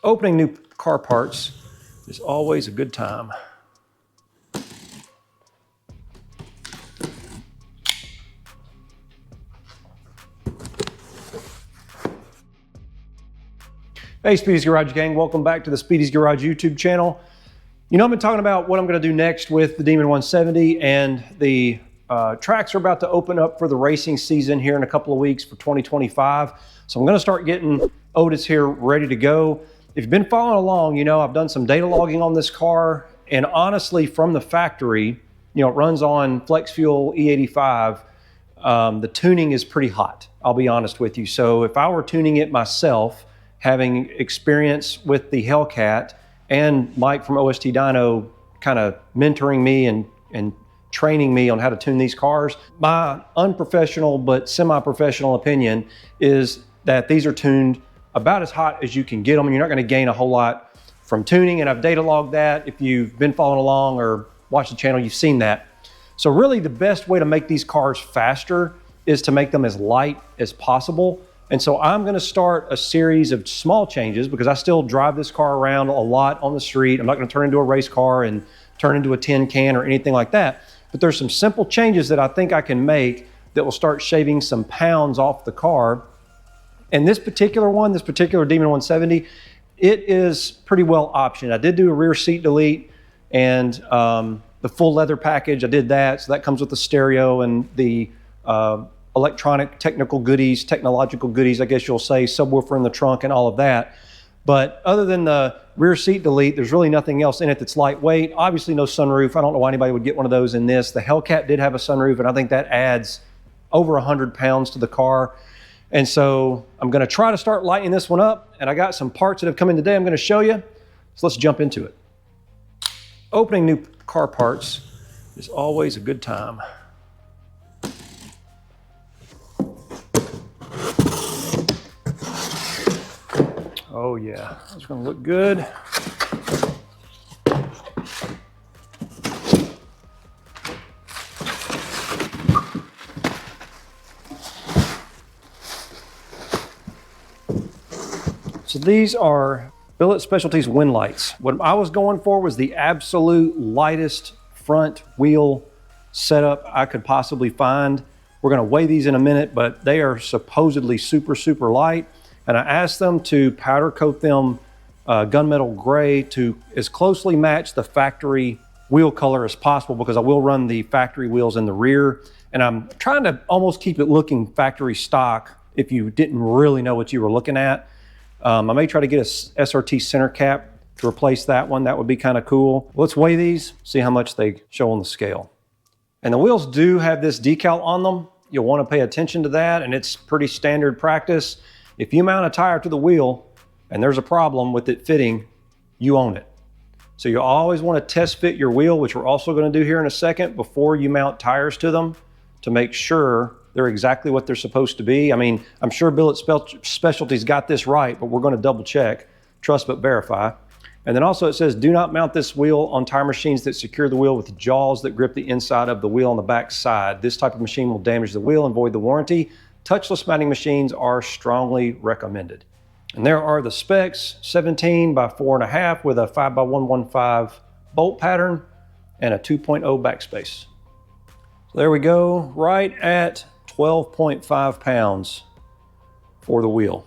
Opening new car parts is always a good time. Hey Speedy's Garage gang, welcome back to the Speedy's Garage YouTube channel. You know, I've been talking about what I'm going to do next with the Demon 170, and the tracks are about to open up for the racing season here in a couple of weeks for 2025. So I'm going to start getting Otis here ready to go. If you've been following along, you know I've done some data logging on this car, and honestly from the factory, you know, it runs on flex fuel E85. The tuning is pretty hot, I'll be honest with you. So if I were tuning it myself, having experience with the Hellcat and Mike from OST Dyno kind of mentoring me and training me on how to tune these cars, my unprofessional but semi-professional opinion is that these are tuned about as hot as you can get them, and you're not going to gain a whole lot from tuning, and I've data logged that. If you've been following along or watched the channel, you've seen that. So really the best way to make these cars faster is to make them as light as possible. And so I'm going to start a series of small changes, because I still drive this car around a lot on the street. I'm not going to turn into a race car and turn into a tin can or anything like that. But there's some simple changes that I think I can make that will start shaving some pounds off the car. And this particular one, this particular Demon 170, it is pretty well optioned. I did do a rear seat delete and the full leather package. I did that. So that comes with the stereo and the electronic technological goodies, I guess you'll say, subwoofer in the trunk and all of that. But other than the rear seat delete, there's really nothing else in it that's lightweight. Obviously no sunroof. I don't know why anybody would get one of those in this. The Hellcat did have a sunroof, and I think that adds over 100 pounds to the car. And so I'm gonna try to start lightening this one up, and I got some parts that have come in today I'm gonna show you. So let's jump into it. Opening new car parts is always a good time. Oh yeah, it's gonna look good. So these are Billet Specialties wind lights. What I was going for was the absolute lightest front wheel setup I could possibly find. We're gonna weigh these in a minute, but they are supposedly super, super light. And I asked them to powder coat them gunmetal gray to as closely match the factory wheel color as possible, because I will run the factory wheels in the rear. And I'm trying to almost keep it looking factory stock if you didn't really know what you were looking at. I may try to get a SRT center cap to replace that one. That would be kind of cool. Let's weigh these, see how much they show on the scale. And the wheels do have this decal on them. You'll want to pay attention to that, and it's pretty standard practice. If you mount a tire to the wheel and there's a problem with it fitting, you own it. So you always want to test fit your wheel, which we're also going to do here in a second, before you mount tires to them, to make sure they're exactly what they're supposed to be. I mean, I'm sure Billet Specialties got this right, but we're going to double check, trust but verify. And then also it says, do not mount this wheel on tire machines that secure the wheel with jaws that grip the inside of the wheel on the back side. This type of machine will damage the wheel and void the warranty. Touchless mounting machines are strongly recommended. And there are the specs: 17 by 4.5 with a 5 by 115 bolt pattern and a 2.0 backspace. So there we go, right at 12.5 pounds for the wheel.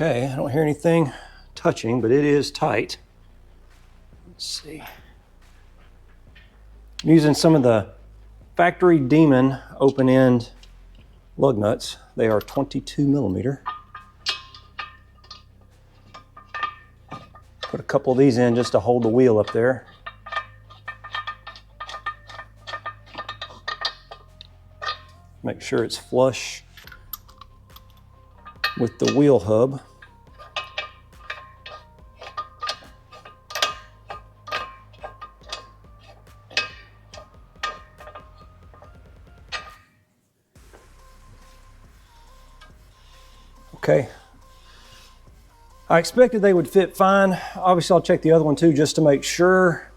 Okay, I don't hear anything touching, but it is tight. Let's see. I'm using some of the factory Demon open-end lug nuts. They are 22 millimeter. Put a couple of these in just to hold the wheel up there. Make sure it's flush with the wheel hub. Okay. I expected they would fit fine. Obviously, I'll check the other one too just to make sure.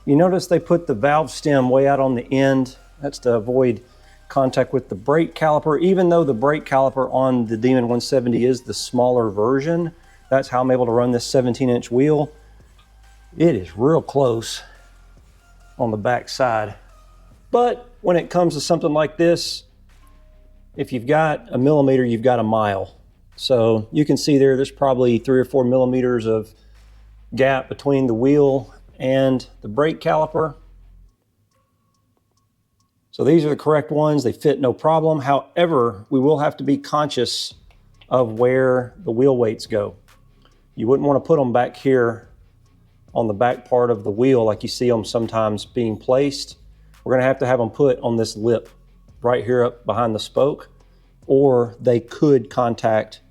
You notice they put the valve stem way out on the end. That's to avoid contact with the brake caliper. Even though the brake caliper on the Demon 170 is the smaller version, that's how I'm able to run this 17-inch wheel. It is real close on the back side. But when it comes to something like this, if you've got a millimeter, you've got a mile. So you can see there's probably 3 or 4 millimeters of gap between the wheel and the brake caliper. So these are the correct ones. They fit no problem. However, we will have to be conscious of where the wheel weights go. You wouldn't want to put them back here on the back part of the wheel like you see them sometimes being placed. We're going to have them put on this lip right here up behind the spoke, or they could contact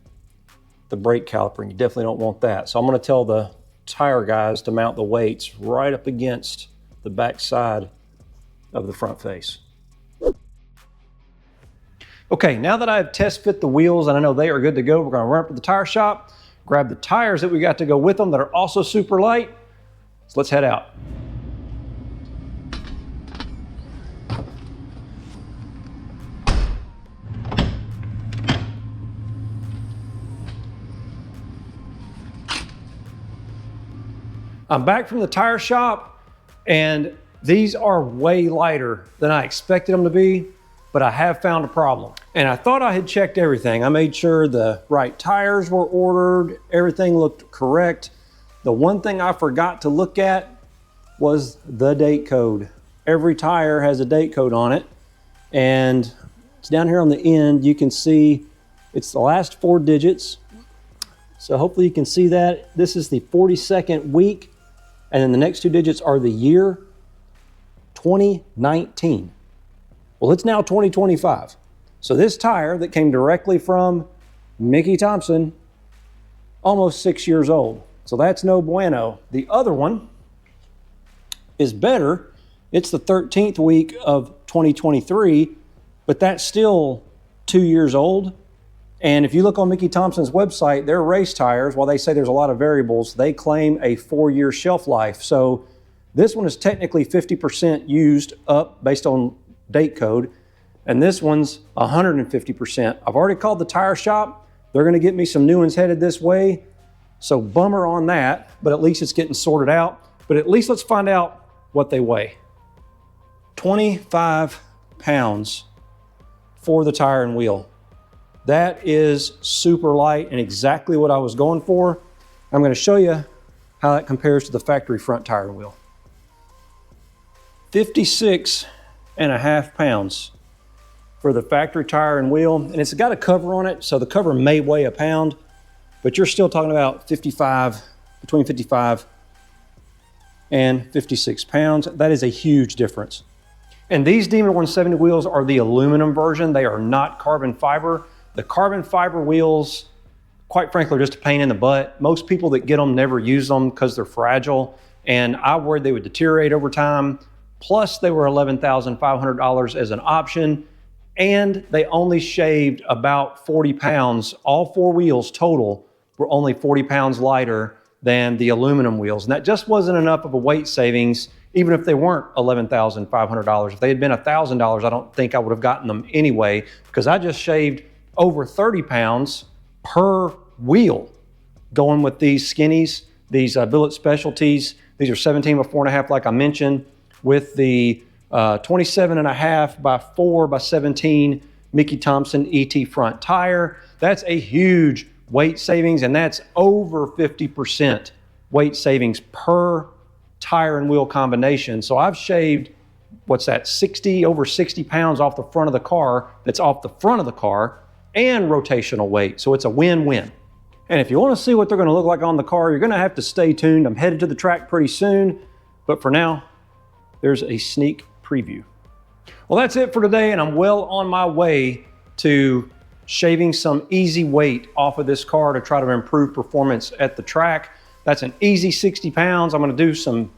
the brake caliper, and you definitely don't want that. So I'm going to tell the tire guys to mount the weights right up against the back side of the front face. Okay, now that I've test fit the wheels and I know they are good to go, we're going to run up to the tire shop, grab the tires that we got to go with them that are also super light. So let's head out. I'm back from the tire shop, and these are way lighter than I expected them to be, but I have found a problem. And I thought I had checked everything. I made sure the right tires were ordered, everything looked correct. The one thing I forgot to look at was the date code. Every tire has a date code on it, and it's down here on the end. You can see it's the last 4 digits. So hopefully you can see that. This is the 42nd week. And then the next 2 digits are the year 2019. Well, it's now 2025. So this tire that came directly from Mickey Thompson, almost 6 years old. So that's no bueno. The other one is better. It's the 13th week of 2023, but that's still 2 years old. And if you look on Mickey Thompson's website, their race tires, while they say there's a lot of variables, they claim a 4-year shelf life. So this one is technically 50% used up based on date code, and this one's 150%. I've already called the tire shop. They're gonna get me some new ones headed this way. So bummer on that, but at least it's getting sorted out. But at least let's find out what they weigh. 25 pounds for the tire and wheel. That is super light and exactly what I was going for. I'm going to show you how that compares to the factory front tire and wheel. 56.5 pounds for the factory tire and wheel. And it's got a cover on it, so the cover may weigh a pound, but you're still talking about between 55 and 56 pounds. That is a huge difference. And these Demon 170 wheels are the aluminum version. They are not carbon fiber. The carbon fiber wheels, quite frankly, are just a pain in the butt. Most people that get them never use them because they're fragile, and I worried they would deteriorate over time. Plus, they were $11,500 as an option, and they only shaved about 40 pounds. All 4 wheels total were only 40 pounds lighter than the aluminum wheels, and that just wasn't enough of a weight savings, even if they weren't $11,500. If they had been $1,000, I don't think I would have gotten them anyway, because I just shaved over 30 pounds per wheel going with these skinnies, these billet specialties. These are 17 by 4.5, like I mentioned, with the 27.5 by 4 by 17 Mickey Thompson ET front tire. That's a huge weight savings, and that's over 50% weight savings per tire and wheel combination. So I've shaved, what's that, over 60 pounds off the front of the car. That's off the front of the car and rotational weight. So it's a win-win. And if you want to see what they're going to look like on the car, you're going to have to stay tuned. I'm headed to the track pretty soon, but for now, there's a sneak preview. Well, that's it for today, and I'm well on my way to shaving some easy weight off of this car to try to improve performance at the track. That's an easy 60 pounds. I'm going to do some,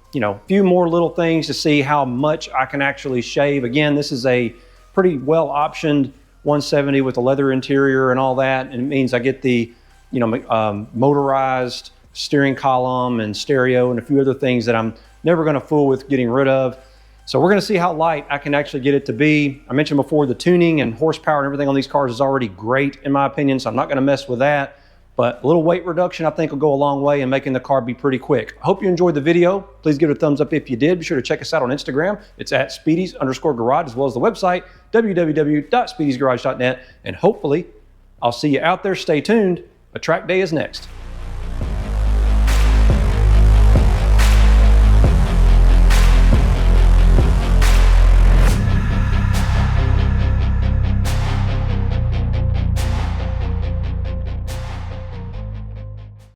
few more little things to see how much I can actually shave. Again, this is a pretty well optioned 170 with a leather interior and all that, and it means I get the, motorized steering column and stereo and a few other things that I'm never going to fool with getting rid of. So we're going to see how light I can actually get it to be. I mentioned before the tuning and horsepower and everything on these cars is already great in my opinion, so I'm not going to mess with that. But a little weight reduction I think will go a long way in making the car be pretty quick. I hope you enjoyed the video. Please give it a thumbs up if you did. Be sure to check us out on Instagram. It's at Speedies_garage, as well as the website, www.speediesgarage.net. And hopefully I'll see you out there. Stay tuned. A track day is next.